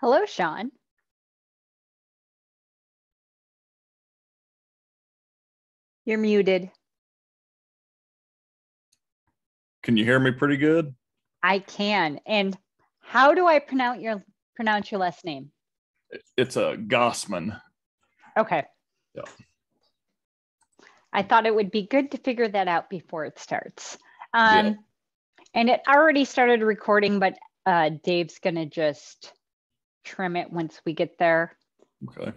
Hello, Shawn. You're muted. Can you hear me pretty good? I can. And how do I pronounce your last name? It's a Gossman. Okay. Yeah. I thought it would be good to figure that out before it starts. Yeah. And it already started recording, but Dave's gonna just trim it once we get there. Okay.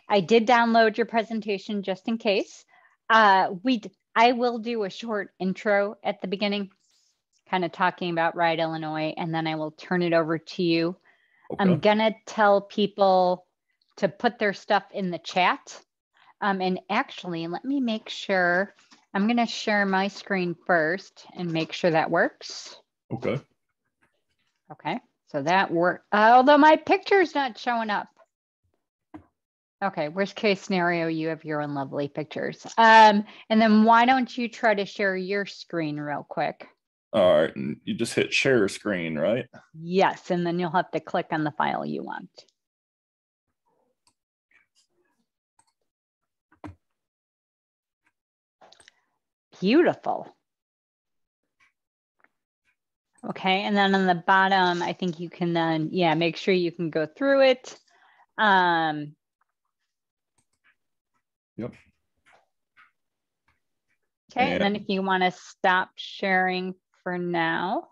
I did download your presentation just in case. I will do a short intro at the beginning, kind of talking about Ride Illinois, and then I will turn it over to you. Okay. I'm gonna tell people to put their stuff in the chat. And actually, let me make sure. I'm gonna share my screen first and make sure that works. Okay. Okay, so that worked. Although my picture's not showing up. Okay, worst case scenario, you have your own lovely pictures. And then why don't you try to share your screen real quick? All right. And you just hit share screen, right? Yes, and then you'll have to click on the file you want. Beautiful. Okay, and then on the bottom, I think you can then, make sure you can go through it. Yep. Okay, and then if you want to stop sharing for now,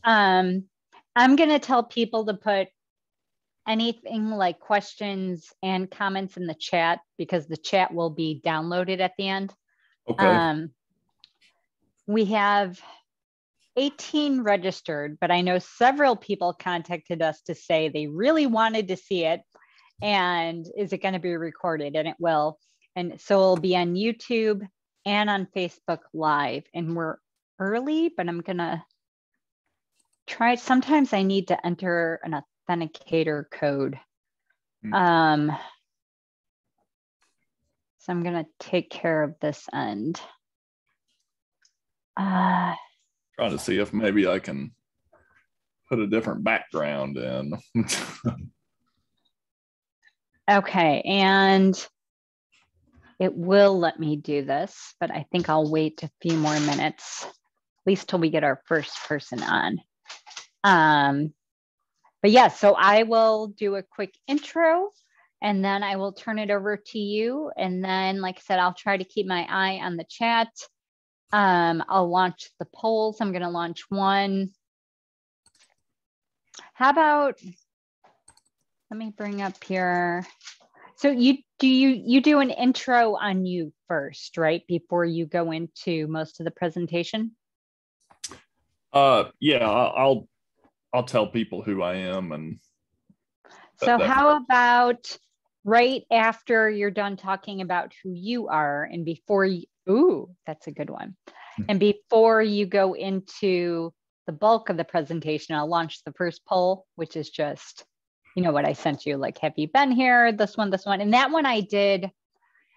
I'm going to tell people to put anything like questions and comments in the chat because the chat will be downloaded at the end. Okay. We have 18 registered, but I know several people contacted us to say they really wanted to see it. And is it going to be recorded? And it will. And so it'll be on YouTube and on Facebook Live. And we're early, but I'm going to try. Sometimes I need to enter an authenticator code. So I'm going to take care of this end. Trying to see if maybe I can put a different background in. Okay, and it will let me do this, but I think I'll wait a few more minutes, at least till we get our first person on. But yeah, so I will do a quick intro and then I will turn it over to you. And then, like I said, I'll try to keep my eye on the chat. I'll launch the polls. I'm going to launch one. How about, let me bring up here. So you do an intro on you first, right? Before you go into most of the presentation? Yeah, I'll tell people who I am. And so how about right after you're done talking about who you are and before you, ooh, that's a good one. And before you go into the bulk of the presentation, I'll launch the first poll, which is just, you know what I sent you, like, have you been here? This one. And that one I did,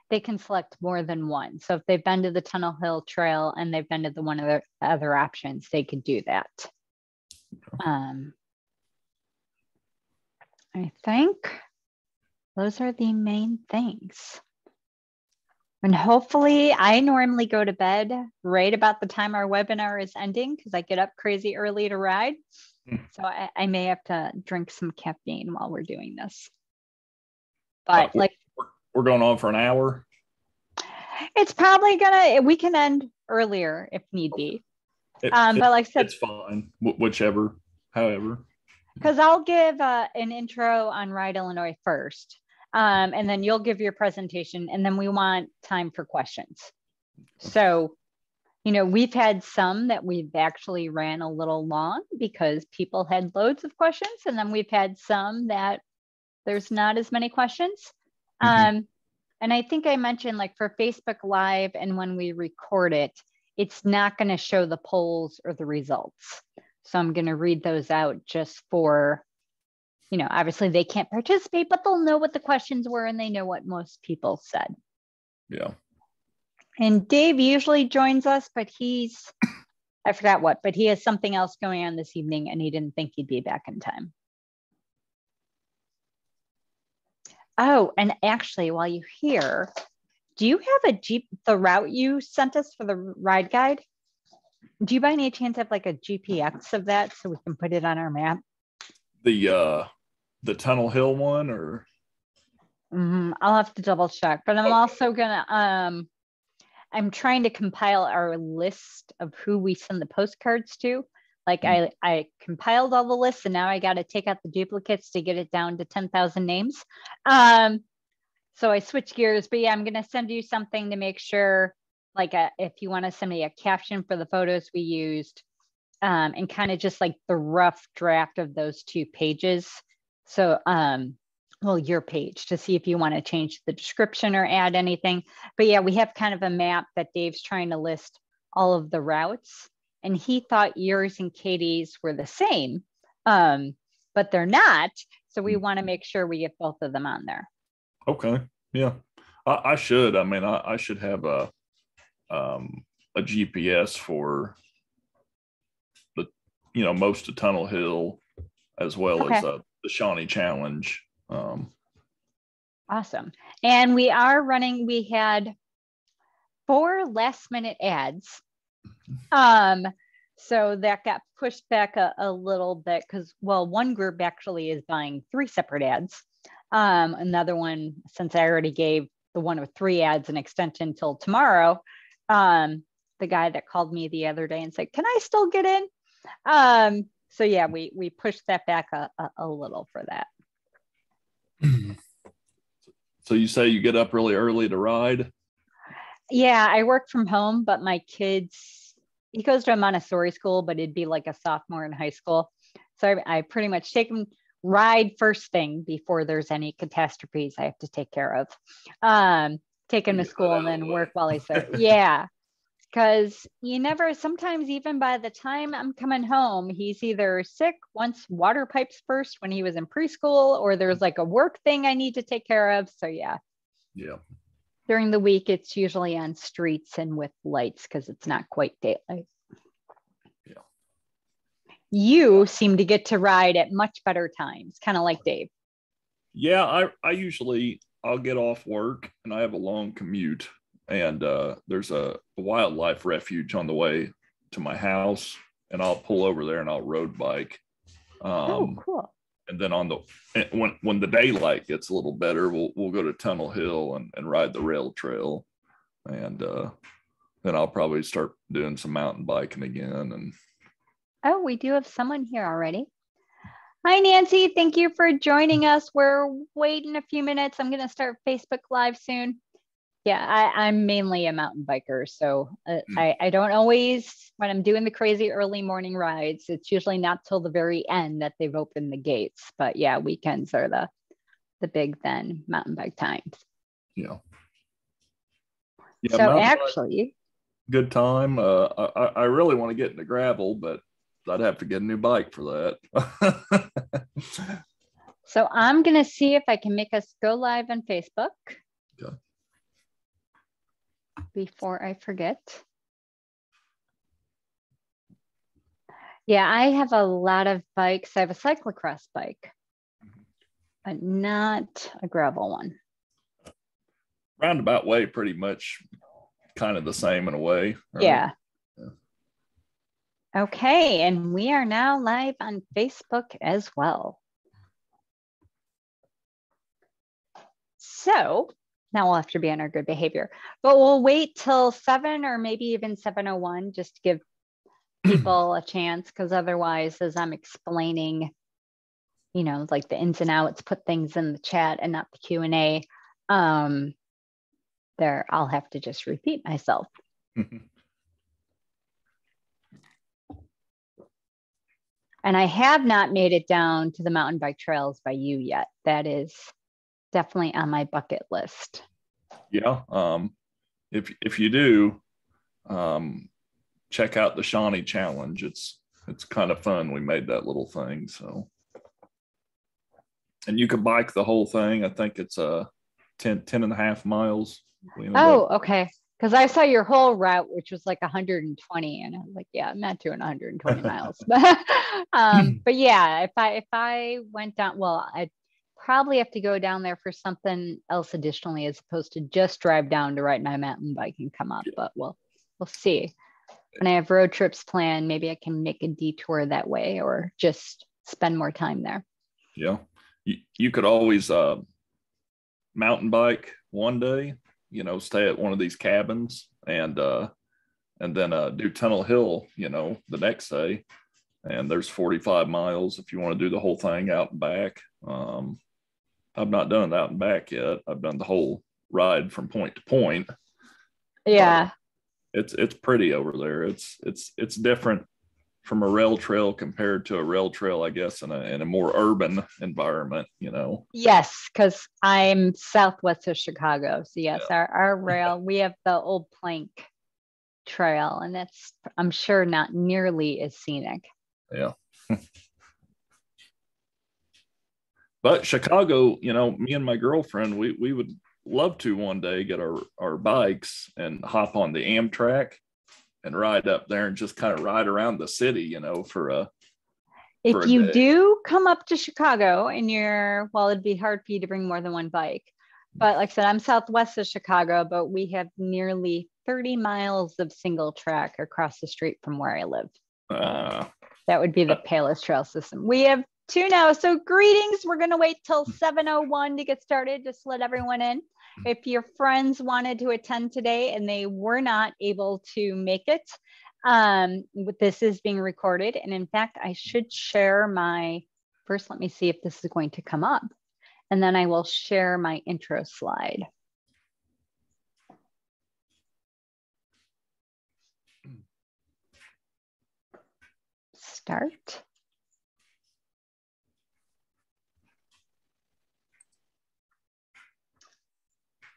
they can select more than one. So if they've been to the Tunnel Hill Trail and they've been to the one of the other options, they could do that. I think those are the main things. And hopefully I normally go to bed right about the time our webinar is ending because I get up crazy early to ride. So I may have to drink some caffeine while we're doing this. But we're going on for an hour. It's probably we can end earlier if need be. But like I said, it's fine, whichever, however. Because I'll give an intro on Ride Illinois first. And then you'll give your presentation and then we want time for questions. So, we've had some that we've actually ran a little long because people had loads of questions. And then we've had some that there's not as many questions. And I think I mentioned, like, for Facebook Live and when we record it, it's not going to show the polls or the results. So I'm going to read those out just for, obviously they can't participate, but they'll know what the questions were and they know what most people said. Yeah. And Dave usually joins us, but I forgot what, but he has something else going on this evening and he didn't think he'd be back in time. Oh, and actually, while you're here, do you have the route you sent us for the ride guide? Do you by any chance have like a GPX of that so we can put it on our map? The Tunnel Hill one, or I'll have to double check, but I'm also gonna I'm trying to compile our list of who we send the postcards to. Like I compiled all the lists and now I got to take out the duplicates to get it down to 10,000 names. So I switched gears, but yeah, I'm going to send you something to make sure, like if you want to send me a caption for the photos we used, and kind of just like the rough draft of those 2 pages. So, well, your page to see if you want to change the description or add anything. But yeah, we have kind of a map that Dave's trying to list all of the routes. And he thought yours and Katie's were the same, but they're not. So we want to make sure we get both of them on there. okay, yeah, I should. I mean, I should have a GPS for the most of Tunnel Hill, as well as the Shawnee Challenge. Awesome. And we had 4 last-minute ads. So that got pushed back a little bit because, well, one group actually is buying 3 separate ads. Another one, since I already gave the one with 3 ads an extension till tomorrow, the guy that called me the other day and said, can I still get in? So yeah, we pushed that back a little for that. So you say you get up really early to ride? Yeah, I work from home, but my he goes to a Montessori school, but it'd be like a sophomore in high school. So I pretty much take him ride first thing before there's any catastrophes I have to take care of. Take him to school and then work while he's there. Yeah. Because sometimes even by the time I'm coming home, he's either sick, wants water pipes first when he was in preschool, or there's like a work thing I need to take care of. So yeah. Yeah. During the week, it's usually on streets and with lights because it's not quite daylight. Yeah. You seem to get to ride at much better times, kind of like Dave. Yeah, I'll get off work and I have a long commute. And there's a wildlife refuge on the way to my house, and I'll pull over there and I'll road bike. Cool. And then when the daylight gets a little better, we'll go to Tunnel Hill and ride the rail trail, and then I'll probably start doing some mountain biking again. And we do have someone here already. Hi, Nancy. Thank you for joining us. We're waiting a few minutes. I'm going to start Facebook Live soon. Yeah, I'm mainly a mountain biker, so I don't always, when I'm doing the crazy early morning rides, it's usually not till the very end that they've opened the gates. But yeah, weekends are the big then mountain bike times. Yeah. So actually, good time. I really want to get into gravel, but I'd have to get a new bike for that. So I'm gonna see if I can make us go live on Facebook. Okay. Before I forget. Yeah, I have a lot of bikes. I have a cyclocross bike, but not a gravel one. Roundabout way, pretty much kind of the same in a way. Right? Yeah. Okay, and we are now live on Facebook as well. So now we'll have to be on our good behavior, but we'll wait till 7 or maybe even 7:01 just to give people a chance, because otherwise, as I'm explaining, like the ins and outs, put things in the chat and not the Q&A, there I'll have to just repeat myself. And I have not made it down to the mountain bike trails by you yet. That is definitely on my bucket list. Yeah. If you do, check out the Shawnee Challenge. It's kind of fun. We made that little thing. So, and you can bike the whole thing. I think it's 10 and a half miles. Okay. Because I saw your whole route, which was like 120, and I was like, yeah, I'm not doing 120 miles. But yeah, if I went down, probably have to go down there for something else additionally, as opposed to just drive down to ride my mountain bike and come up. But we'll see. When I have road trips planned, maybe I can make a detour that way or just spend more time there. Yeah. You could always mountain bike one day, stay at one of these cabins and then do Tunnel Hill, the next day. And there's 45 miles if you want to do the whole thing out and back. I've not done it out and back yet. I've done the whole ride from point to point. Yeah. It's pretty over there. It's different from a rail trail compared to a rail trail, I guess, in a more urban environment, Yes, because I'm southwest of Chicago. So yes, yeah. our rail, we have the old plank trail, and that's, I'm sure, not nearly as scenic. Yeah. But Chicago, me and my girlfriend, we would love to one day get our bikes and hop on the Amtrak and ride up there and just kind of ride around the city, if you do come up to Chicago and it'd be hard for you to bring more than one bike. But like I said, I'm southwest of Chicago, but we have nearly 30 miles of single track across the street from where I live. That would be the Palos Trail system. We have 2 now. So greetings. We're going to wait till 7:01 to get started. Just let everyone in. If your friends wanted to attend today and they were not able to make it, this is being recorded. And in fact, I should share first, let me see if this is going to come up. And then I will share my intro slide. Start.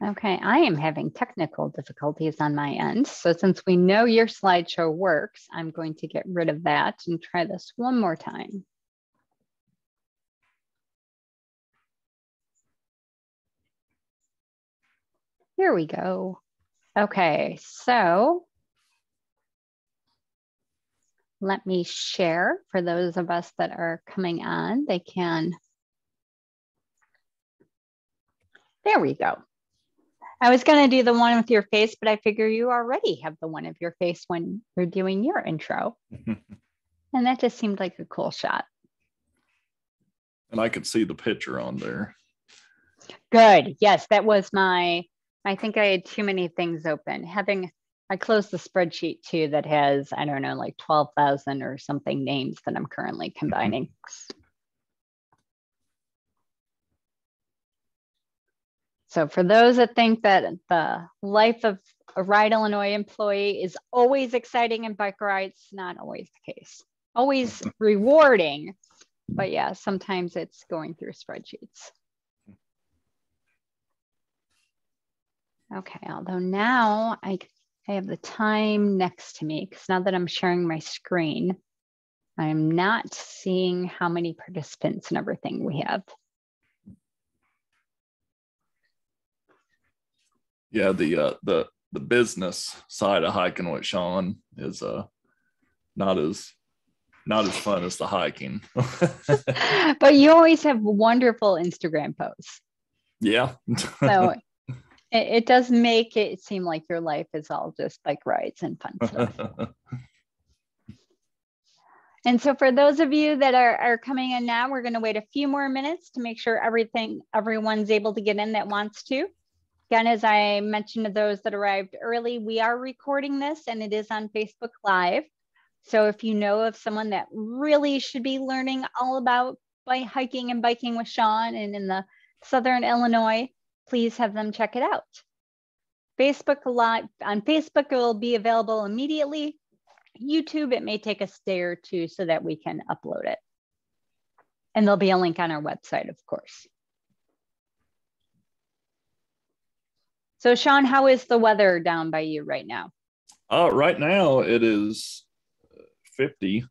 Okay, I am having technical difficulties on my end. So since we know your slideshow works, I'm going to get rid of that and try this one more time. Here we go. Okay, so let me share for those of us that are coming on. They can. There we go. I was going to do the one with your face, but I figure you already have the one of your face when you're doing your intro. And that just seemed like a cool shot. And I could see the picture on there. Good. Yes, that was I think I had too many things open. I closed the spreadsheet too that has, I don't know, like 12,000 or something names that I'm currently combining. So for those that think that the life of a Ride Illinois employee is always exciting in bike rides, not always the case. Always rewarding, but yeah, sometimes it's going through spreadsheets. Okay, although now I have the time next to me, because now that I'm sharing my screen, I'm not seeing how many participants and everything we have. Yeah, the business side of hiking with Shawn is not as fun as the hiking. But you always have wonderful Instagram posts. Yeah. So it does make it seem like your life is all just bike rides and fun stuff. And so for those of you that are coming in now, we're going to wait a few more minutes to make sure everyone's able to get in that wants to. Again, as I mentioned to those that arrived early, we are recording this and it is on Facebook Live. So if you know of someone that really should be learning all about hiking and biking with Shawn and in the Southern Illinois, please have them check it out. Facebook Live on Facebook, it will be available immediately. YouTube, it may take a day or two so that we can upload it. And there'll be a link on our website, of course. So Shawn, how is the weather down by you right now? Right now it is 50.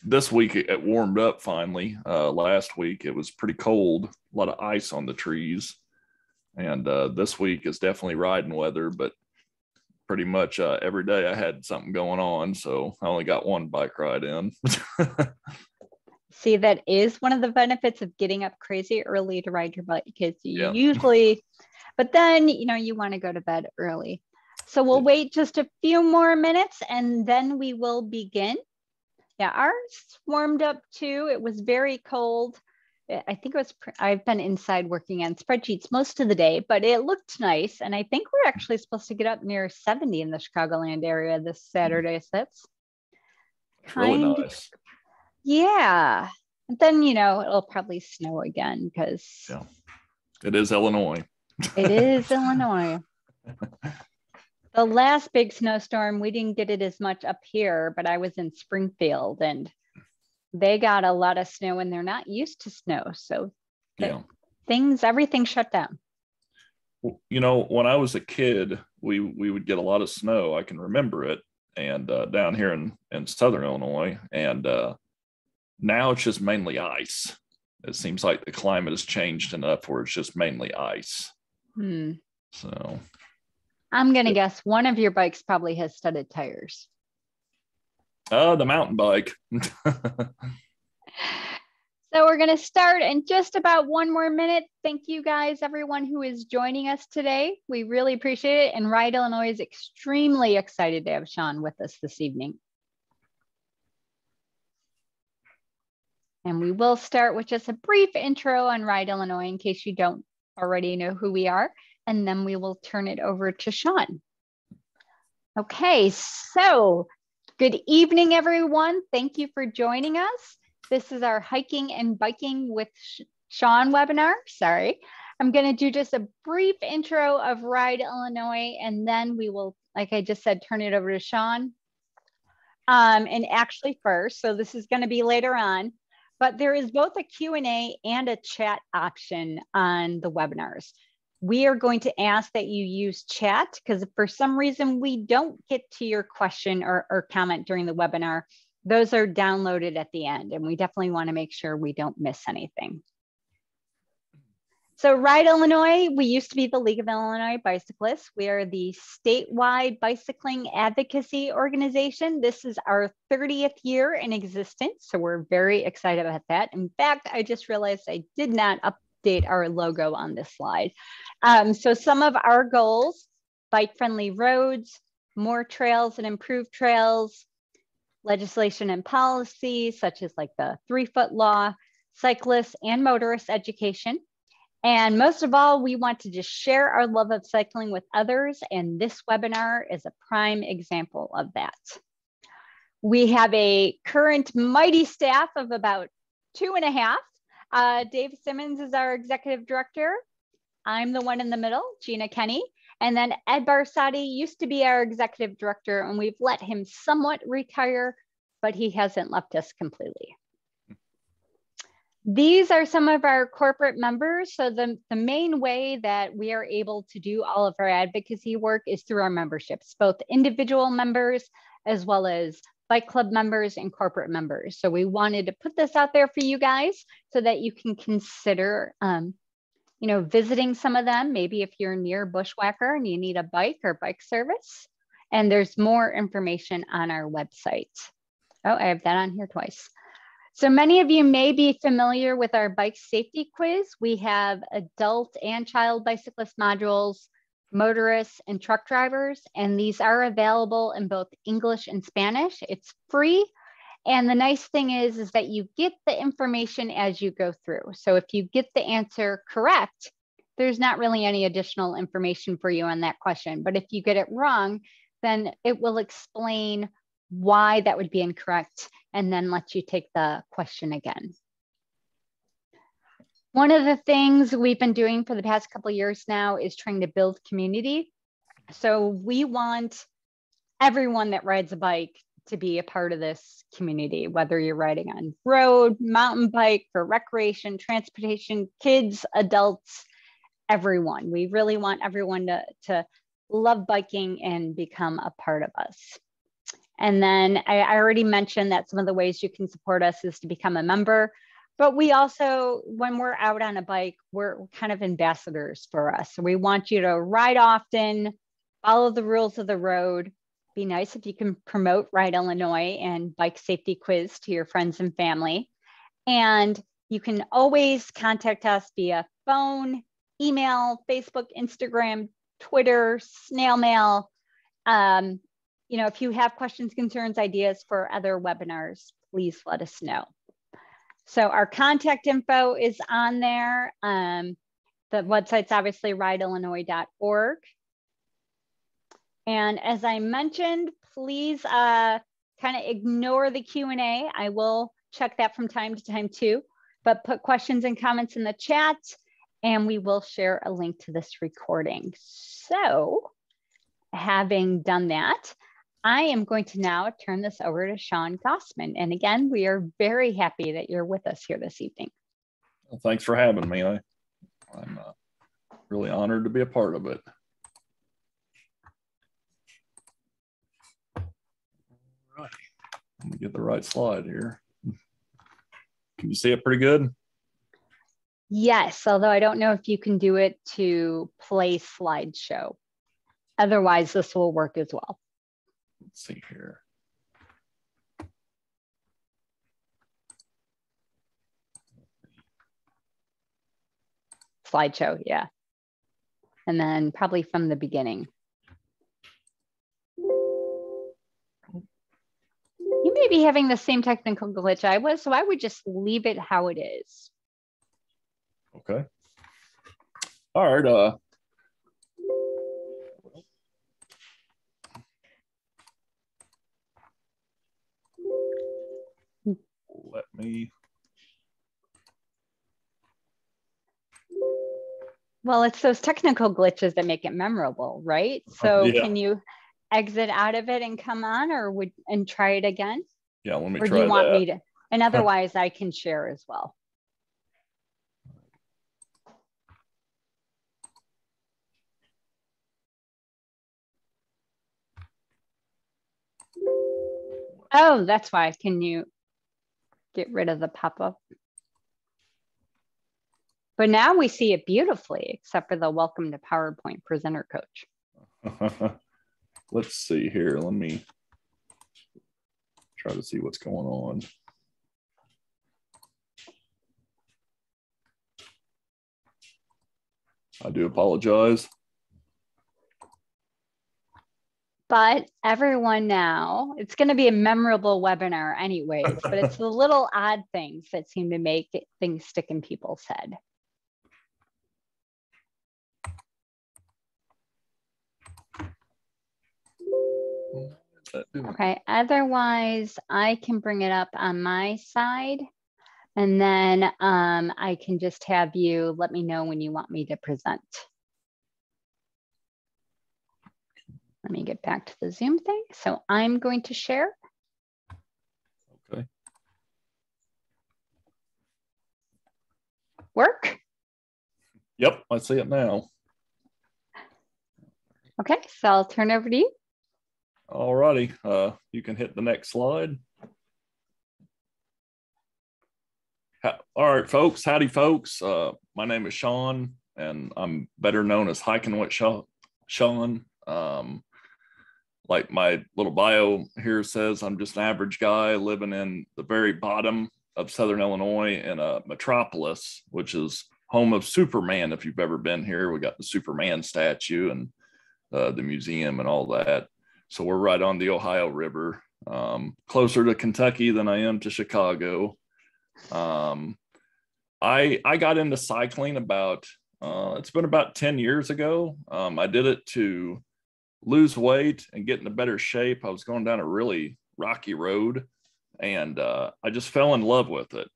This week it warmed up finally. Last week it was pretty cold, a lot of ice on the trees. And this week is definitely riding weather, but pretty much every day I had something going on. So I only got one bike ride in. See, that is one of the benefits of getting up crazy early to ride your bike, because you Yeah. usually, but then, you want to go to bed early. So we'll wait just a few more minutes and then we will begin. Yeah, ours warmed up too. It was very cold. I think I've been inside working on spreadsheets most of the day, but it looked nice. And I think we're actually supposed to get up near 70 in the Chicagoland area this Saturday. So that's really nice. Yeah. And then, it'll probably snow again because it is Illinois. It is Illinois. The last big snowstorm, we didn't get it as much up here, but I was in Springfield and they got a lot of snow and they're not used to snow. So everything shut down. When I was a kid, we would get a lot of snow. I can remember it. And down here in Southern Illinois. And now it's just mainly ice. It seems like the climate has changed enough where it's just mainly ice. So I'm going to guess one of your bikes probably has studded tires. The mountain bike. So we're going to start in just about one more minute. Thank you guys, everyone who is joining us today. We really appreciate it. And Ride Illinois is extremely excited to have Shawn with us this evening. And we will start with just a brief intro on Ride Illinois in case you don't already know who we are. And then we will turn it over to Shawn. Okay, so good evening, everyone. Thank you for joining us. This is our hiking and biking with Shawn webinar. Sorry. I'm going to do just a brief intro of Ride Illinois, and then we will, like I just said, turn it over to Shawn. And actually first, so this is going to be later on, but there is both a Q&A and a chat option on the webinars. We are going to ask that you use chat because if for some reason we don't get to your question or comment during the webinar, those are downloaded at the end, and we definitely want to make sure we don't miss anything. So Ride Illinois, we used to be the League of Illinois Bicyclists. We are the statewide bicycling advocacy organization. This is our 30th year in existence, so we're very excited about that. In fact, I just realized I did not update our logo on this slide. So some of our goals: bike-friendly roads, more trails and improved trails, legislation and policy, such as like the 3-foot law, cyclists and motorists education. And most of all, we want to just share our love of cycling with others. And this webinar is a prime example of that. We have a current mighty staff of about 2.5. Dave Simmons is our executive director. I'm the one in the middle, Gina Kenny. And then Ed Barsati used to be our executive director, and we've let him somewhat retire, but he hasn't left us completely. These are some of our corporate members. So the main way that we are able to do all of our advocacy work is through our memberships, both individual members as well as bike club members and corporate members. So we wanted to put this out there for you guys so that you can consider visiting some of them. Maybe if you're near Bushwhacker and you need a bike or bike service. And there's more information on our website. Oh, I have that on here twice. So many of you may be familiar with our bike safety quiz. We have adult and child bicyclist modules, motorists and truck drivers, and these are available in both English and Spanish. It's free. And the nice thing is that you get the information as you go through. So if you get the answer correct, there's not really any additional information for you on that question. But if you get it wrong, then it will explain why that would be incorrect and then let you take the question again. One of the things we've been doing for the past couple of years now is trying to build community. So we want everyone that rides a bike to be a part of this community, whether you're riding on road, mountain bike, for recreation, transportation, kids, adults, everyone. We really want everyone to love biking and become a part of us. And then I already mentioned that some of the ways you can support us is to become a member, but we also, when we're out on a bike, we're kind of ambassadors for us. So we want you to ride often, follow the rules of the road. Be nice if you can promote Ride Illinois and bike safety quiz to your friends and family. And you can always contact us via phone, email, Facebook, Instagram, Twitter, snail mail. If you have questions, concerns, ideas for other webinars, please let us know. So our contact info is on there. The website's obviously rideillinois.org. And as I mentioned, please kind of ignore the Q&A. I will check that from time to time too, but put questions and comments in the chat and we will share a link to this recording. So having done that, I am going to now turn this over to Shawn Gossman. And again, we are very happy that you're with us here this evening. Well, thanks for having me. I'm really honored to be a part of it. All right. Let me get the right slide here. Can you see it pretty good? Yes, although I don't know if you can do it to play slideshow. Otherwise, this will work as well. Let's see here. Slideshow, yeah. And then probably from the beginning. You may be having the same technical glitch I was, so I would just leave it how it is. Okay. All right. Let me. Well, it's those technical glitches that make it memorable, right? So yeah. Can you exit out of it and come on, and try it again? Yeah, let me or try do you want that. me to? And otherwise, I can share as well. Oh, that's why. Can you get rid of the pop-up? But now we see it beautifully, except for the welcome to PowerPoint presenter coach. Let's see here. Let me try to see what's going on. I do apologize. But everyone now, it's going to be a memorable webinar anyways, but it's the little odd things that seem to make things stick in people's head. Okay, otherwise I can bring it up on my side and then I can just have you let me know when you want me to present. Let me get back to the Zoom thing. So I'm going to share. Okay. Work? Yep, I see it now. Okay, so I'll turn over to you. All righty, you can hit the next slide. All right, folks, howdy folks. My name is Shawn and I'm better known as Hiking with Shawn. Like my little bio here says, I'm just an average guy living in the very bottom of Southern Illinois in a metropolis, which is home of Superman. If you've ever been here, we got the Superman statue and the museum and all that. So we're right on the Ohio River, closer to Kentucky than I am to Chicago. I got into cycling about, it's been about 10 years ago. I did it to lose weight and get in a better shape. I was going down a really rocky road and I just fell in love with it.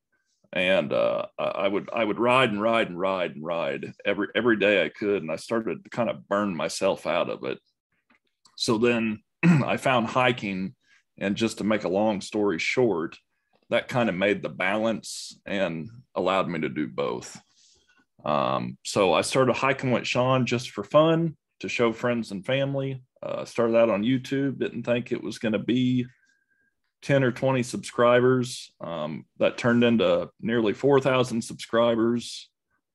And I would ride and ride and ride and ride every day I could. And I started to kind of burn myself out of it. So then I found hiking, and just to make a long story short, that kind of made the balance and allowed me to do both. So I started hiking with Shawn just for fun, to show friends and family. Started out on YouTube, didn't think it was going to be 10 or 20 subscribers. That turned into nearly 4,000 subscribers.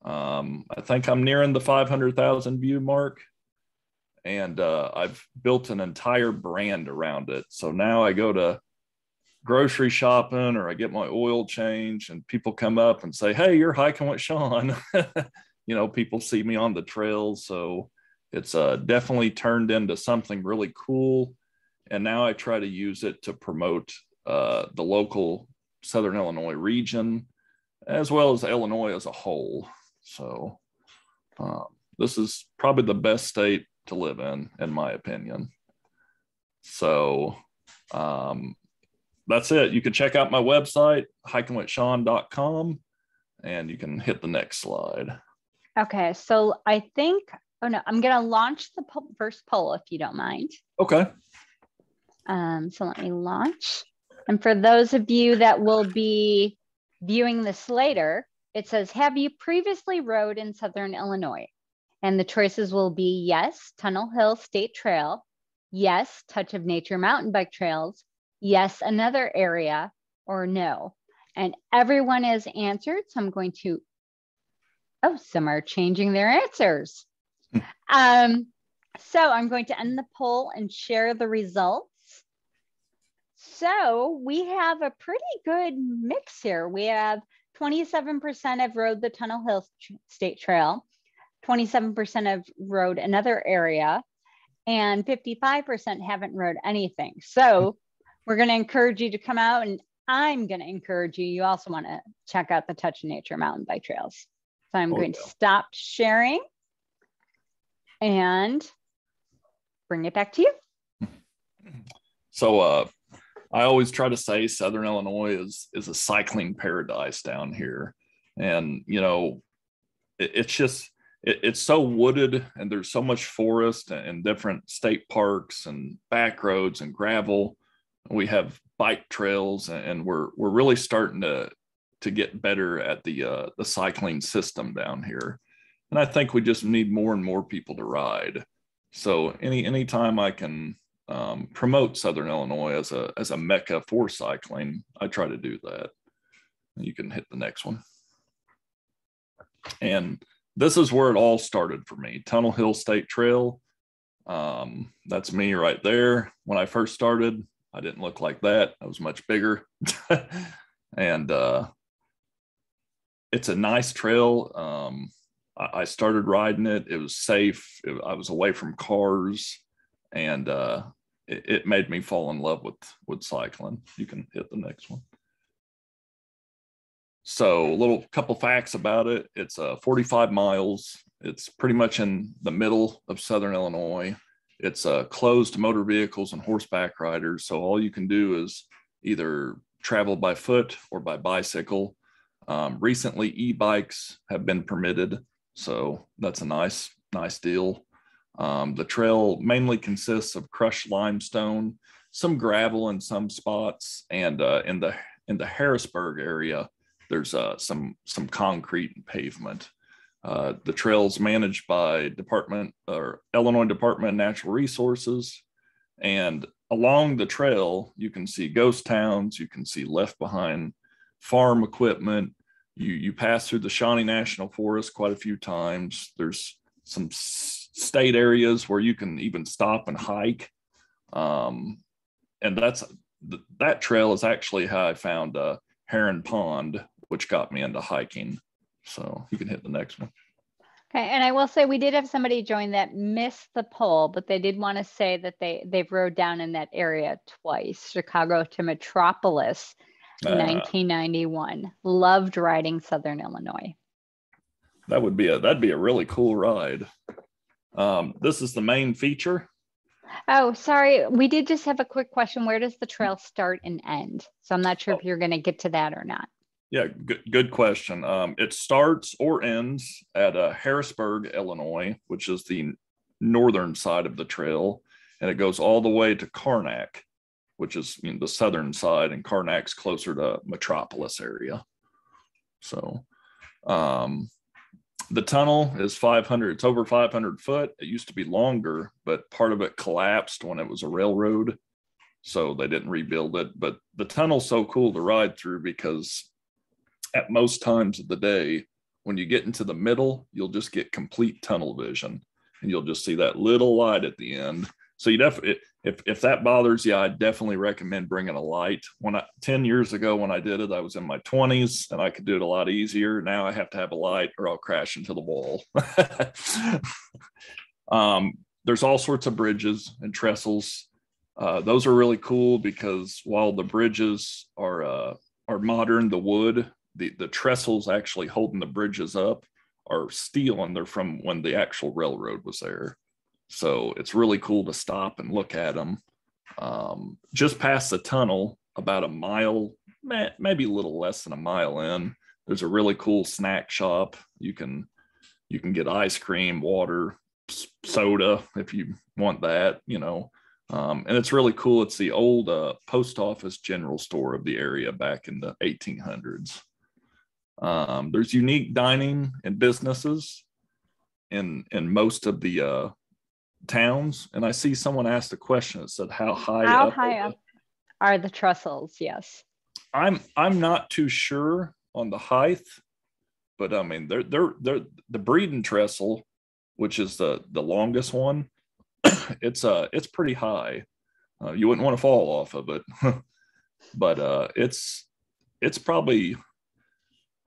I think I'm nearing the 500,000 view mark. And I've built an entire brand around it. So now I go to grocery shopping or I get my oil change and people come up and say, "Hey, you're hiking with Shawn." People see me on the trails. So it's definitely turned into something really cool. And now I try to use it to promote the local Southern Illinois region, as well as Illinois as a whole. So this is probably the best state to live in my opinion. So that's it. You can check out my website, hikingwithshawn.com, and you can hit the next slide. Okay, so I think, I'm going to launch the first poll if you don't mind. Okay. So let me launch. And for those of you that will be viewing this later, it says, have you previously rode in Southern Illinois? And the choices will be yes, Tunnel Hill State Trail, yes, Touch of Nature mountain bike trails, yes, another area, or no. And everyone has answered. So I'm going to, some are changing their answers. So I'm going to end the poll and share the results. So we have a pretty good mix here. We have 27% have rode the Tunnel Hill State Trail, 27% have rode another area, and 55% haven't rode anything. So we're going to encourage you to come out, and I'm going to encourage you. You also want to check out the Touch of Nature mountain bike trails. So I'm going to stop sharing and bring it back to you. So I always try to say Southern Illinois is a cycling paradise down here. And, it's so wooded and there's so much forest and different state parks and back roads and gravel. We have bike trails and we're really starting to get better at the cycling system down here. And I think we just need more and more people to ride. So anytime I can promote Southern Illinois as a mecca for cycling, I try to do that. You can hit the next one. And this is where it all started for me. Tunnel Hill State Trail. That's me right there. When I first started, I didn't look like that. I was much bigger. And it's a nice trail. I started riding it. It was safe. I was away from cars, and it made me fall in love with cycling. You can hit the next one. So a little couple facts about it. It's 45 miles. It's pretty much in the middle of Southern Illinois. It's closed to motor vehicles and horseback riders. So all you can do is either travel by foot or by bicycle. Recently, e-bikes have been permitted. So that's a nice deal. The trail mainly consists of crushed limestone, some gravel in some spots, and in the Harrisburg area, there's some concrete and pavement. The trail's managed by Illinois Department of Natural Resources, and along the trail you can see ghost towns, you can see left behind farm equipment. You pass through the Shawnee National Forest quite a few times. There's some state areas where you can even stop and hike. And that trail is actually how I found Heron Pond, which got me into hiking. So you can hit the next one. Okay, and I will say we did have somebody join that missed the poll, but they did want to say that they've rode down in that area twice, Chicago to Metropolis, 1991. Loved riding Southern Illinois. That'd be a really cool ride. This is the main feature. Oh, sorry. We did just have a quick question. Where does the trail start and end? So I'm not sure if you're going to get to that or not. Yeah, good question. It starts or ends at Harrisburg, Illinois, which is the northern side of the trail, and it goes all the way to Karnak, which is the southern side, and Karnak's closer to Metropolis area. So the tunnel is 500. It's over 500 foot. It used to be longer, but part of it collapsed when it was a railroad, so they didn't rebuild it. But the tunnel's so cool to ride through because at most times of the day, when you get into the middle, you'll just get complete tunnel vision, and you'll just see that little light at the end. So you definitely, if that bothers you, I definitely recommend bringing a light. 10 years ago when I did it, I was in my 20s and I could do it a lot easier. Now I have to have a light or I'll crash into the wall. There's all sorts of bridges and trestles. Those are really cool because while the bridges are modern, the wood, the trestles actually holding the bridges up are steel, and they're from when the actual railroad was there. So it's really cool to stop and look at them. Just past the tunnel, about a mile, maybe a little less than a mile in, there's a really cool snack shop. You can get ice cream, water, soda if you want that, and it's really cool. It's the old post office general store of the area back in the 1800s. There's unique dining and businesses in most of the towns. And I see someone asked a question that said, how high up are the trestles? Yes. I'm not too sure on the height, but I mean, they're the breeding trestle, which is the longest one. It's pretty high. You wouldn't want to fall off of it, but it's probably,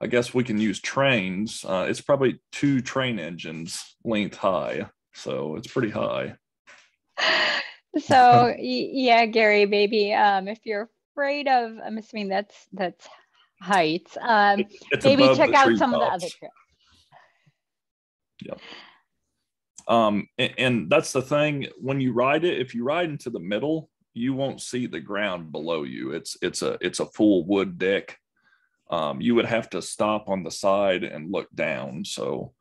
I guess we can use trains. It's probably 2 train engines length high. So it's pretty high. So yeah, Gary, baby, if you're afraid of, I'm assuming that's heights. Maybe check out some of the other trips. Yep. And that's the thing, when you ride it, if you ride into the middle, you won't see the ground below you. It's a full wood deck. You would have to stop on the side and look down. So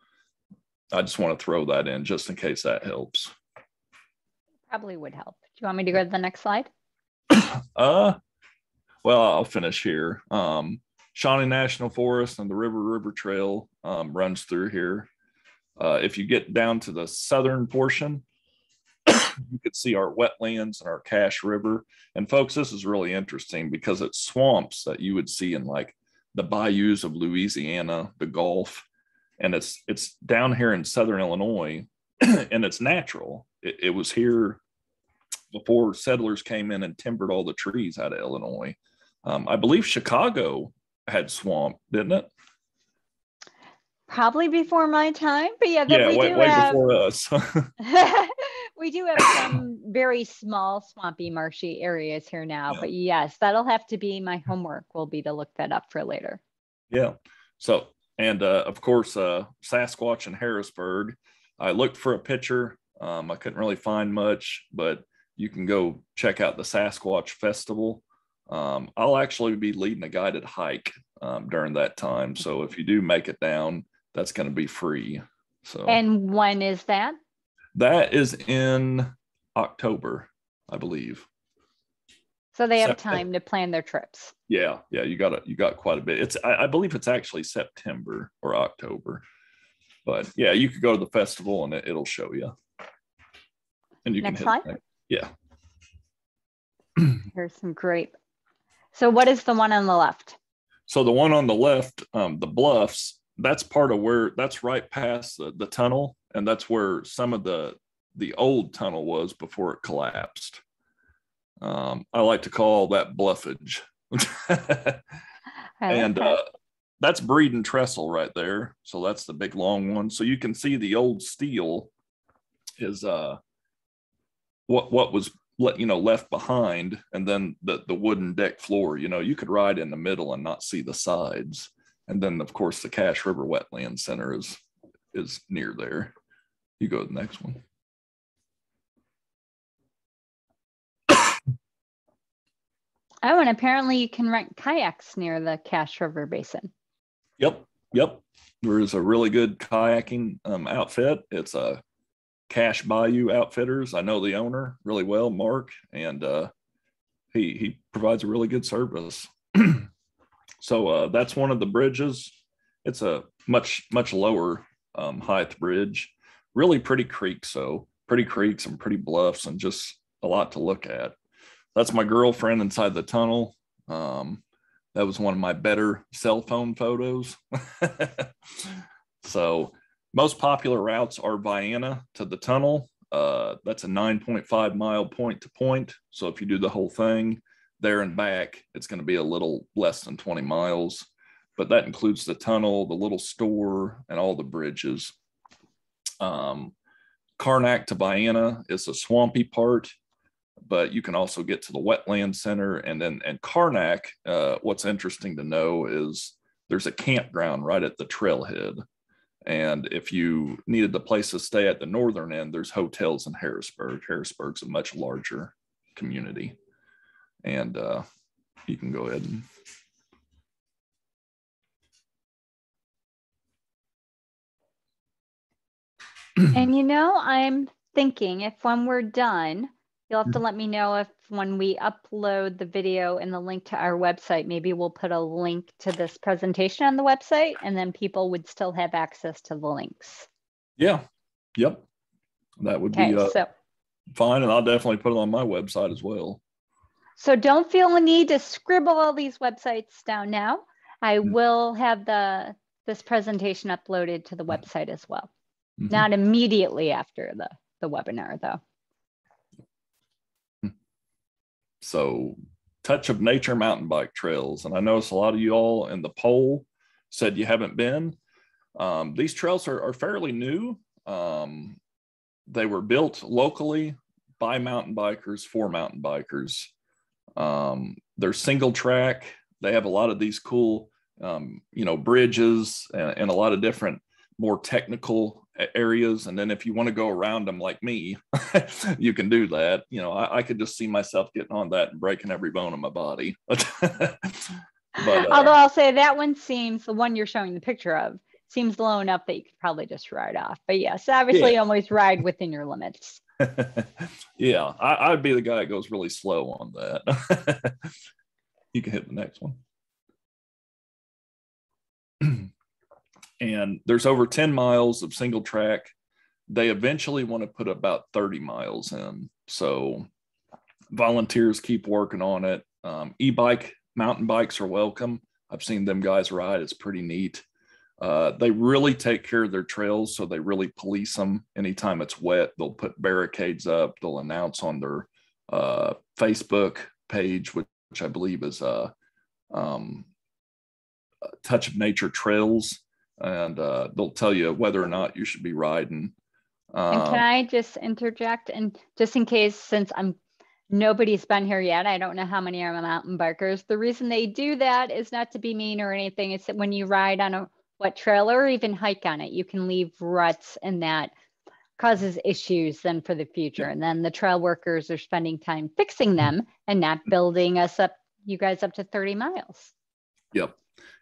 I just want to throw that in just in case that helps. Probably would help. Do you want me to go to the next slide? Well, I'll finish here. Shawnee National Forest and the River Trail runs through here. If you get down to the southern portion, you could see our wetlands and our Cache River. And folks, this is really interesting because it's swamps that you would see in like the bayous of Louisiana, the Gulf, and it's down here in southern Illinois, and it's natural. It was here before settlers came in and timbered all the trees out of Illinois. I believe Chicago had swamp, didn't it? Probably before my time, but yeah, way before us. We do have some very small swampy marshy areas here now, but yes, that'll have to be my homework, will be to look that up for later. Yeah. So, and of course, Sasquatch in Harrisburg. I looked for a picture. I couldn't really find much, but you can go check out the Sasquatch Festival. I'll actually be leading a guided hike during that time. So if you do make it down, that's going to be free. So. And when is that? That is in October, I believe. So they have time to plan their trips. Yeah, you got quite a bit. I believe it's actually September or October. But yeah, you could go to the festival and it'll show you. And you Next can slide. Yeah. Here's some great. So what is the one on the left? So the one on the left, the bluffs, that's part of that's right past the tunnel. And that's where some of the old tunnel was before it collapsed. I like to call that bluffage. And that's breeding trestle right there. So that's the big long one. So you can see the old steel is what was left behind, and then the wooden deck floor. You could ride in the middle and not see the sides. And then of course the Cache River Wetland Center is near there. You go to the next one. Oh, and apparently you can rent kayaks near the Cache River Basin. Yep. There's a really good kayaking outfit. It's a Cache Bayou Outfitters. I know the owner really well, Mark, and he provides a really good service. So that's one of the bridges. It's a much lower height bridge. Really pretty creeks, pretty creeks and pretty bluffs, and just a lot to look at. That's my girlfriend inside the tunnel. That was one of my better cell phone photos. So most popular routes are Vienna to the tunnel, That's a 9.5 mile point to point. So if you do the whole thing there and back, it's going to be a little less than 20 miles. But that includes the tunnel, the little store, and all the bridges. Karnak to Vienna is a swampy part, but you can also get to the wetland center. And Karnak, what's interesting to know is there's a campground right at the trailhead. And if you needed the place to stay at the northern end, there's hotels in Harrisburg. Harrisburg's a much larger community. And you can go ahead and. And I'm thinking if when we're done, you'll have to let me know if when we upload the video and the link to our website, maybe we'll put a link to this presentation on the website, and then people would still have access to the links. Yeah. Yep. That would be fine. And I'll definitely put it on my website as well. So don't feel the need to scribble all these websites down now. I will have this presentation uploaded to the website as well. Mm-hmm. Not immediately after the webinar, though. So, Touch of Nature mountain bike trails. And I noticed a lot of you all in the poll said you haven't been. These trails are fairly new. They were built locally by mountain bikers for mountain bikers. They're single track. They have a lot of these cool, bridges and a lot of different more technical areas. And then if you want to go around them like me, you can do that. I could just see myself getting on that and breaking every bone in my body. But although I'll say that one seems, the one you're showing the picture of, seems low enough that you could probably just ride off. But yes, obviously you always ride within your limits. Yeah, I'd be the guy that goes really slow on that. You can hit the next one. And there's over 10 miles of single track. They eventually want to put about 30 miles in. So volunteers keep working on it. E-bike, mountain bikes are welcome. I've seen them guys ride. It's pretty neat. They really take care of their trails. So they really police them. Anytime it's wet, they'll put barricades up. They'll announce on their Facebook page, which I believe is Touch of Nature Trails. And they'll tell you whether or not you should be riding. And can I just interject? And just in case, since nobody's been here yet, I don't know how many are mountain bikers. The reason they do that is not to be mean or anything. It's that when you ride on a wet trail or even hike on it, you can leave ruts, and that causes issues then for the future. And then the trail workers are spending time fixing them and not building you guys up to 30 miles. Yep.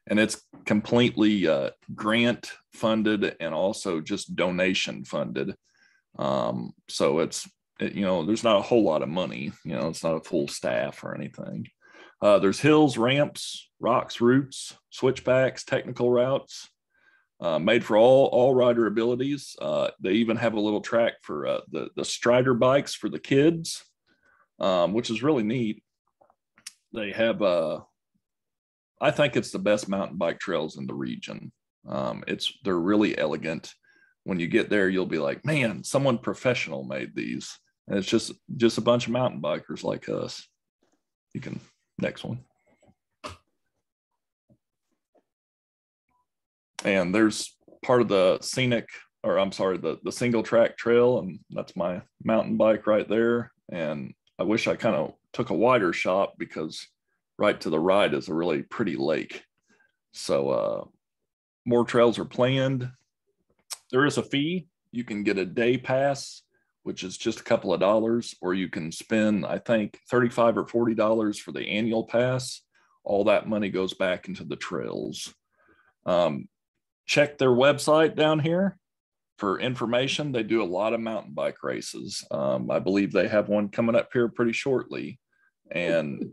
And it's completely grant funded and also just donation funded. So there's not a whole lot of money. It's not a full staff or anything. There's hills, ramps, rocks, roots, switchbacks, technical routes, made for all rider abilities. They even have a little track for the Strider bikes for the kids, which is really neat. They have I think it's the best mountain bike trails in the region. They're really elegant. When you get there, you'll be like, man, someone professional made these. And it's just a bunch of mountain bikers like us. You can, next one. And there's part of the the single track trail. And that's my mountain bike right there. And I wish I kind of took a wider shot because right to the right is a really pretty lake. So more trails are planned. There is a fee. You can get a day pass, which is just a couple of dollars, or you can spend, I think, $35 or $40 for the annual pass. All that money goes back into the trails. Check their website down here for information. They do a lot of mountain bike races. I believe they have one coming up here pretty shortly. And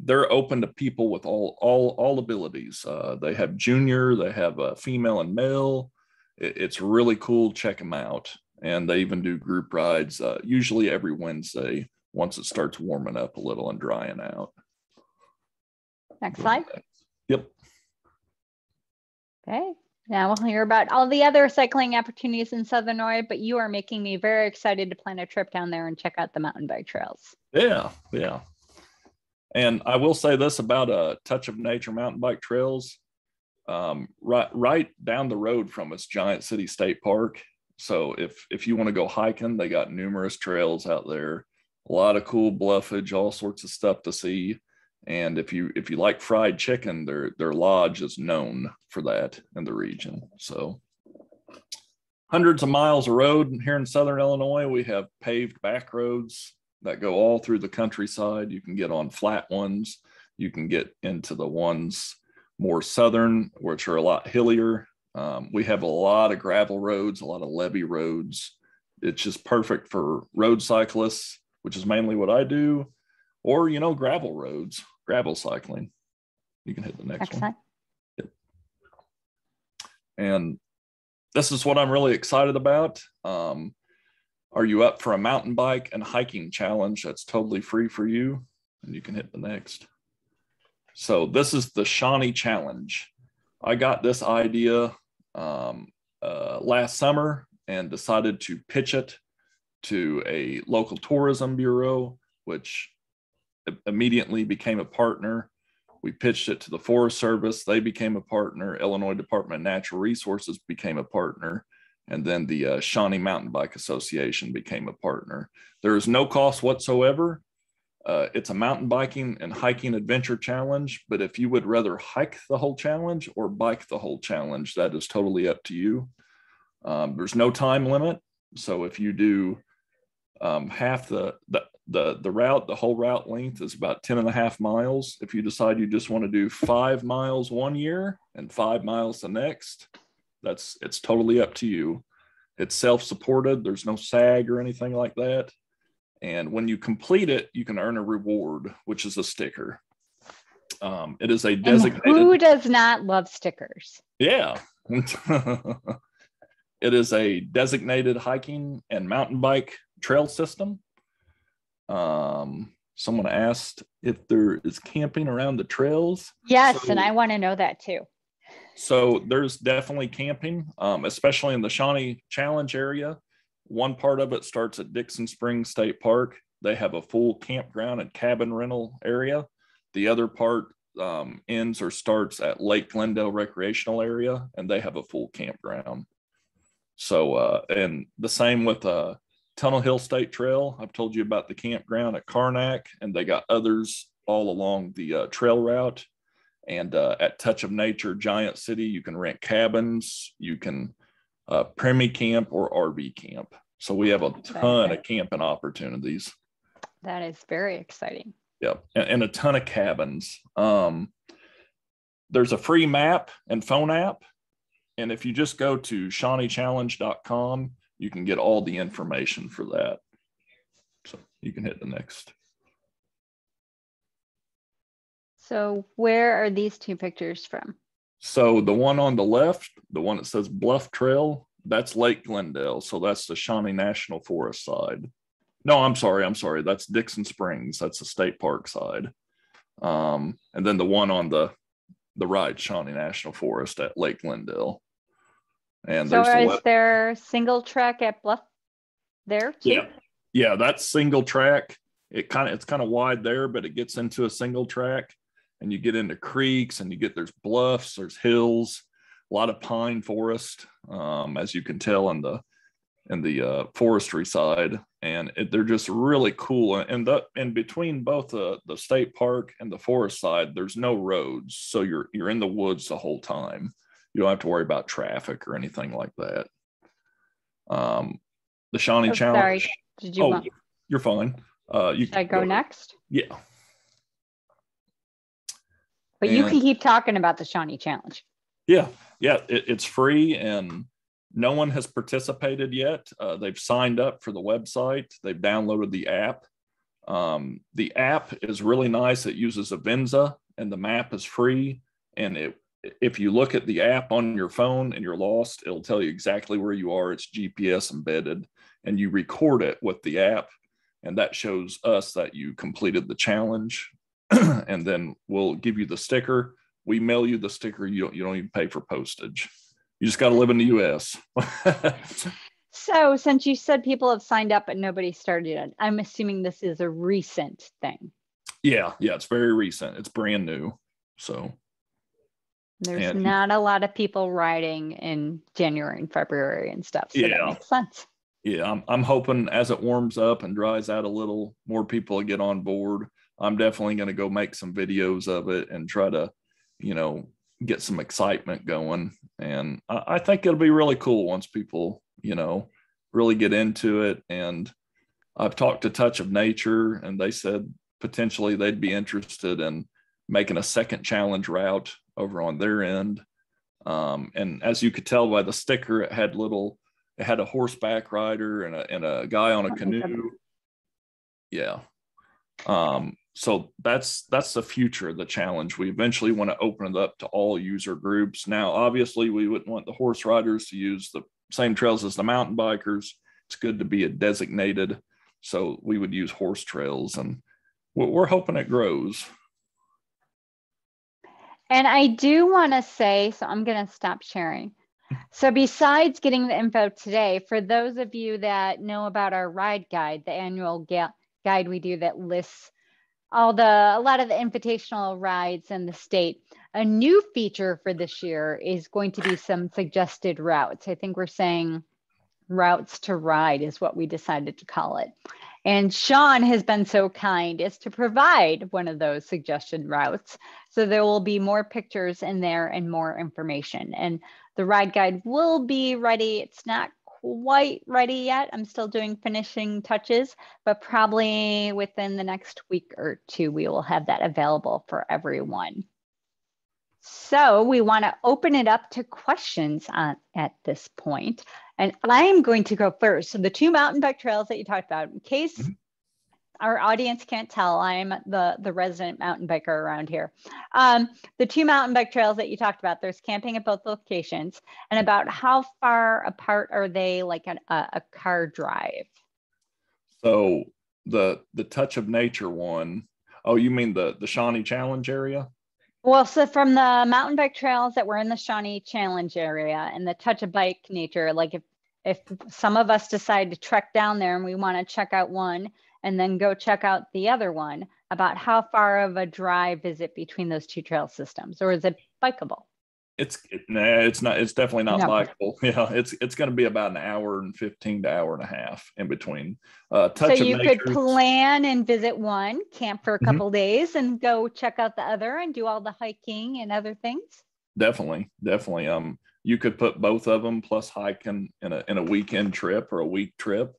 they're open to people with all abilities. They have junior, they have female and male. It's really cool. Check them out. And they even do group rides, usually every Wednesday, once it starts warming up a little and drying out. Next slide. Yep. Okay. Now we'll hear about all the other cycling opportunities in Southern Illinois, but you are making me very excited to plan a trip down there and check out the mountain bike trails. Yeah. And I will say this about a Touch of Nature mountain bike trails. Right down the road from us, Giant City State Park. So if you want to go hiking, they got numerous trails out there, a lot of cool bluffage, all sorts of stuff to see. And if you like fried chicken, their lodge is known for that in the region. So hundreds of miles of road here in Southern Illinois. We have paved back roads that go all through the countryside. You can get on flat ones. You can get into the ones more southern, which are a lot hillier. We have a lot of gravel roads, a lot of levee roads. It's just perfect for road cyclists, which is mainly what I do, or, gravel roads, gravel cycling. You can hit the next one. Yep. And this is what I'm really excited about. Are you up for a mountain bike and hiking challenge that's totally free for you? And you can hit the next. So this is the Shawnee Challenge. I got this idea last summer and decided to pitch it to a local tourism bureau, which immediately became a partner. We pitched it to the Forest Service. They became a partner. Illinois Department of Natural Resources became a partner. And then the Shawnee Mountain Bike Association became a partner. There is no cost whatsoever. It's a mountain biking and hiking adventure challenge, but if you would rather hike the whole challenge or bike the whole challenge, that is totally up to you. There's no time limit. So if you do half the route, the whole route length is about 10.5 miles. If you decide you just want to do 5 miles one year and 5 miles the next, it's totally up to you. It's self-supported. There's no SAG or anything like that. And when you complete it, you can earn a reward, which is a sticker. It is a designated. And who does not love stickers? Yeah. It is a designated hiking and mountain bike trail system. Someone asked if there is camping around the trails. Yes, and I want to know that too. So there's definitely camping, especially in the Shawnee Challenge area. One part of it starts at Dixon Springs State Park. They have a full campground and cabin rental area. The other part ends or starts at Lake Glendale Recreational Area, and they have a full campground. So, and the same with Tunnel Hill State Trail. I've told you about the campground at Karnak, and they got others all along the trail route. And at Touch of Nature Giant City, you can rent cabins. You can Premi camp or RV camp. So we have a ton of camping opportunities. That is very exciting. Yeah, and a ton of cabins. There's a free map and phone app. And if you just go to ShawneeChallenge.com, you can get all the information for that. So you can hit the next. So where are these two pictures from? So the one on the left, the one that says Bluff Trail, that's Lake Glendale. So that's the Shawnee National Forest side. No, I'm sorry. That's Dixon Springs. That's the state park side. And then the one on the right, Shawnee National Forest at Lake Glendale. And so is there single track at Bluff there too? Yeah, that's single track. It's kind of wide there, but it gets into a single track. And you get into creeks and there's bluffs, there's hills, a lot of pine forest, as you can tell in the forestry side. And they're just really cool. And between both the state park and the forest side, there's no roads. So you're in the woods the whole time. You don't have to worry about traffic or anything like that. The Shawnee Challenge. Sorry, did you want? You're fine. Should I go next? Yeah. But you can keep talking about the Shawnee Challenge. Yeah. It's free and no one has participated yet. They've signed up for the website. They've downloaded the app. The app is really nice. It uses Avenza and the map is free. And if you look at the app on your phone and you're lost, it'll tell you exactly where you are. It's GPS embedded and you record it with the app. And that shows us that you completed the challenge. And then we'll give you the sticker. We mail you the sticker. You don't even pay for postage. You just got to live in the U.S. So since you said people have signed up but nobody started it, I'm assuming this is a recent thing. Yeah, it's very recent. It's brand new. So there's not a lot of people riding in January and February and stuff. So that makes sense. Yeah, I'm hoping as it warms up and dries out a little, more people will get on board. I'm definitely going to go make some videos of it and try to, get some excitement going. And I think it'll be really cool once people, really get into it. And I've talked to Touch of Nature, and they said potentially they'd be interested in making a second challenge route over on their end. And as you could tell by the sticker, it had a horseback rider and a guy on a canoe. Yeah. So that's the future of the challenge. We eventually want to open it up to all user groups. Now, obviously, we wouldn't want the horse riders to use the same trails as the mountain bikers. It's good to be a designated. So we would use horse trails, and we're hoping it grows. And I do want to say, so I'm going to stop sharing. So besides getting the info today, for those of you that know about our ride guide, the annual guide we do that lists a lot of the invitational rides in the state, a new feature for this year is going to be some suggested routes. I think we're saying routes to ride is what we decided to call it. And Shawn has been so kind as to provide one of those suggested routes. So there will be more pictures in there and more information. And the ride guide will be ready. It's not quite ready yet. I'm still doing finishing touches, but probably within the next week or two, we will have that available for everyone. So we want to open it up to questions at this point. And I'm going to go first. So the 2 mountain bike trails that you talked about, in case our audience can't tell, I'm the resident mountain biker around here. The 2 mountain bike trails that you talked about, there's camping at both locations. And about how far apart are they, like a car drive? So the Touch of Nature one, oh, you mean the Shawnee Challenge area? Well, so from the mountain bike trails that were in the Shawnee Challenge area and the Touch of Bike Nature, like if some of us decide to trek down there and we want to check out one and then go check out the other one, about how far of a drive is it between those 2 trail systems, or is it bikeable? It's not. It's definitely not bikeable. Yeah, it's going to be about an hour and 15 to hour and a half in between. So you could plan and visit one, camp for a couple days, and go check out the other and do all the hiking and other things. Definitely. You could put both of them plus hiking in a weekend trip or a week trip.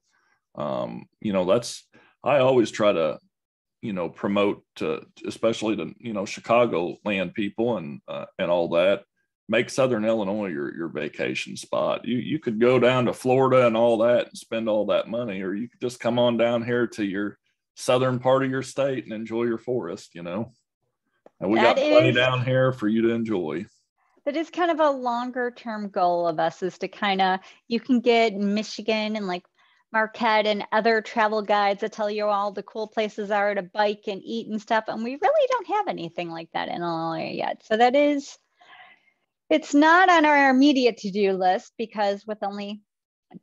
I always try to, promote to, especially to, Chicago land people and all that. Make Southern Illinois your vacation spot. You could go down to Florida and all that and spend all that money, or you could just come on down here to your southern part of your state and enjoy your forest, And we got plenty down here for you to enjoy. That is kind of a longer term goal of us, is to you can get Michigan and like Marquette and other travel guides that tell you all the cool places are to bike and eat and stuff. And we really don't have anything like that in Illinois yet. So it's not on our immediate to-do list, because with only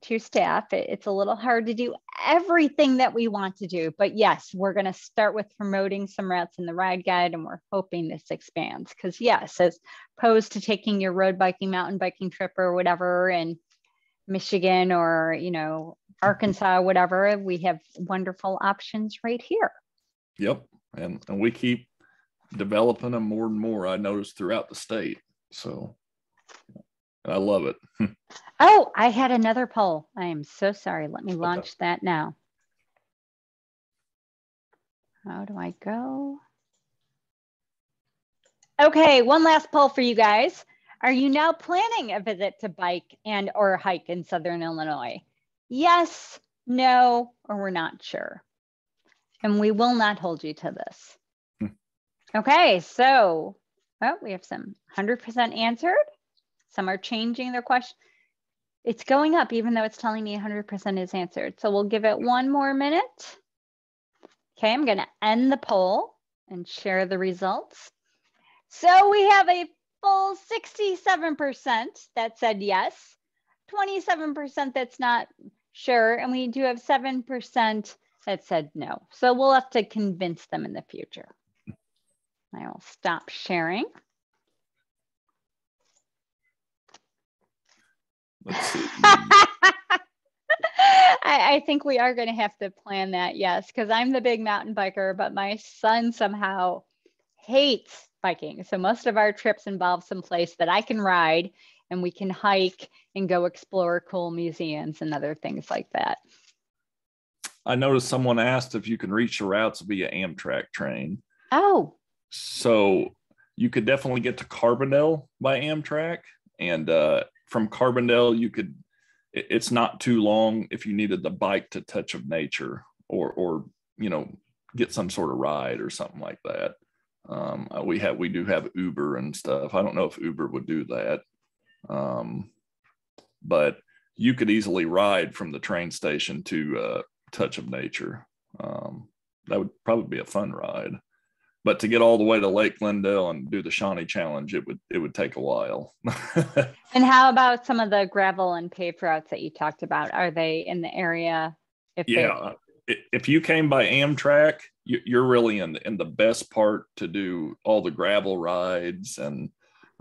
2 staff, it's a little hard to do everything that we want to do. But yes, we're going to start with promoting some routes in the ride guide, and we're hoping this expands, because yes, as opposed to taking your road biking, mountain biking trip or whatever in Michigan or, Arkansas, whatever, we have wonderful options right here. Yep. And we keep developing them more and more, I noticed, throughout the state. So I love it. Oh, I had another poll. I am so sorry. Let me launch that now. How do I go? Okay, one last poll for you guys. Are you now planning a visit to bike and or hike in Southern Illinois? Yes, no, or we're not sure. And we will not hold you to this. Okay, so we have some 100% answered. Some are changing their question. It's going up even though it's telling me 100% is answered. So we'll give it one more minute. Okay, I'm going to end the poll and share the results. So we have a full 67% that said yes, 27% that's not sure, and we do have 7% that said no. So we'll have to convince them in the future. I will stop sharing. Let's see. I think we are going to have to plan that, yes, because I'm the big mountain biker, but my son somehow hates biking. So most of our trips involve some place that I can ride and we can hike and go explore cool museums and other things like that. I noticed someone asked if you can reach the routes via Amtrak train. Oh. So you could definitely get to Carbondale by Amtrak. And from Carbondale, you could, it's not too long if you needed the bike to Touch of Nature or you know, get some sort of ride or something like that. We do have Uber and stuff. I don't know if Uber would do that. But you could easily ride from the train station to Touch of Nature. That would probably be a fun ride. But to get all the way to Lake Glendale and do the Shawnee Challenge, it would take a while. And how about some of the gravel and paved routes that you talked about? Are they in the area? If you came by Amtrak, you're really in the best part to do all the gravel rides and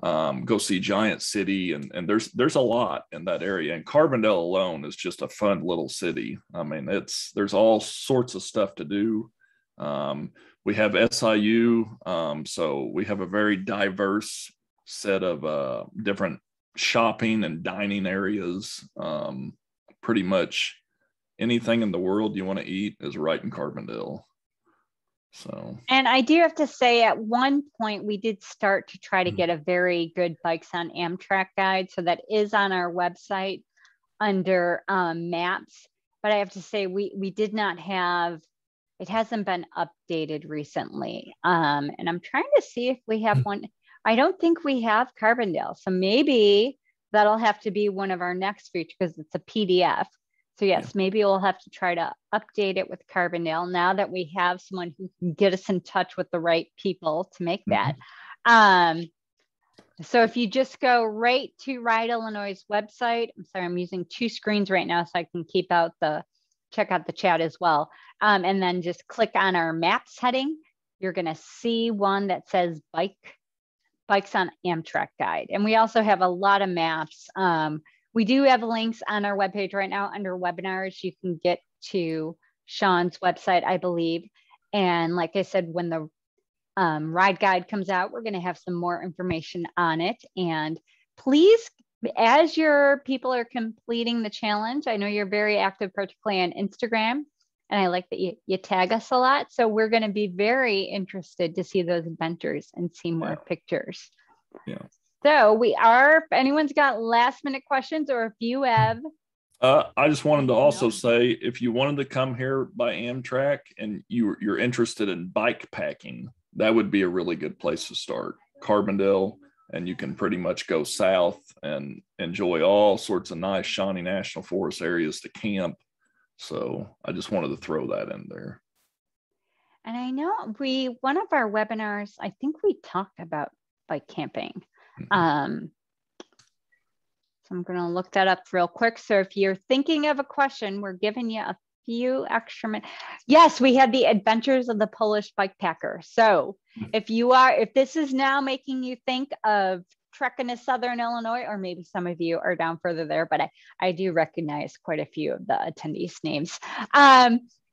go see Giant City. And there's a lot in that area. And Carbondale alone is just a fun little city. I mean, there's all sorts of stuff to do. We have SIU, so we have a very diverse set of different shopping and dining areas. Pretty much anything in the world you want to eat is right in Carbondale. So, and I do have to say, at one point we did start to try to get a very good Bikes on Amtrak guide, so that is on our website under maps. But I have to say, we did not have. It hasn't been updated recently. And I'm trying to see if we have one. I don't think we have Carbondale. So maybe that'll have to be one of our next features because it's a PDF. So yes, maybe we'll have to try to update it with Carbondale now that we have someone who can get us in touch with the right people to make that. So if you just go right to Ride Illinois' website, I'm sorry, I'm using two screens right now so I can check out the chat as well. And then just click on our maps heading. You're going to see one that says Bikes on Amtrak guide. And we also have a lot of maps. We do have links on our webpage right now under webinars. You can get to Shawn's website, I believe. And like I said, when the ride guide comes out, we're going to have some more information on it. And please, as your people are completing the challenge, I know you're very active, particularly on Instagram, and I like that you tag us a lot. So we're going to be very interested to see those adventures and see more pictures. Yeah. So if anyone's got last minute questions, or if you have. I just wanted to also say, if you wanted to come here by Amtrak and you're interested in bike packing, that would be a really good place to start. Carbondale. And you can pretty much go south and enjoy all sorts of nice Shawnee National Forest areas to camp. So I just wanted to throw that in there. And I know one of our webinars, I think we talked about bike camping. So I'm going to look that up real quick. So if you're thinking of a question, we're giving you a few extra minutes. Yes, we had the Adventures of the Polish Bike Packer. So if this is now making you think of trekking to Southern Illinois, or maybe some of you are down further there, but I do recognize quite a few of the attendees' names.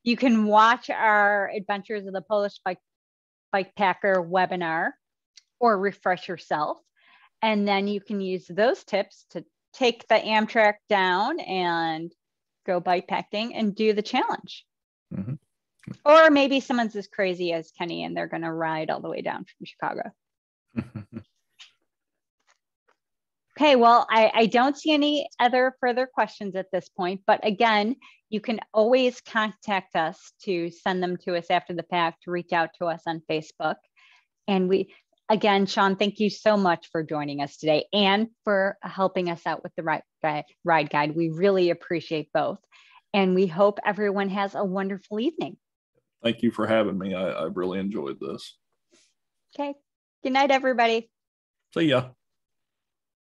You can watch our Adventures of the Polish Bike Packer webinar or refresh yourself. And then you can use those tips to take the Amtrak down and go bike packing and do the challenge. Or maybe someone's as crazy as Kenny and they're going to ride all the way down from Chicago. Okay, well, I don't see any other further questions at this point, but again, you can always contact us to send them to us after the fact, to reach out to us on Facebook. And again, Shawn, thank you so much for joining us today and for helping us out with the ride guide. We really appreciate both. And we hope everyone has a wonderful evening. Thank you for having me. I really enjoyed this. Okay. Good night, everybody. See ya.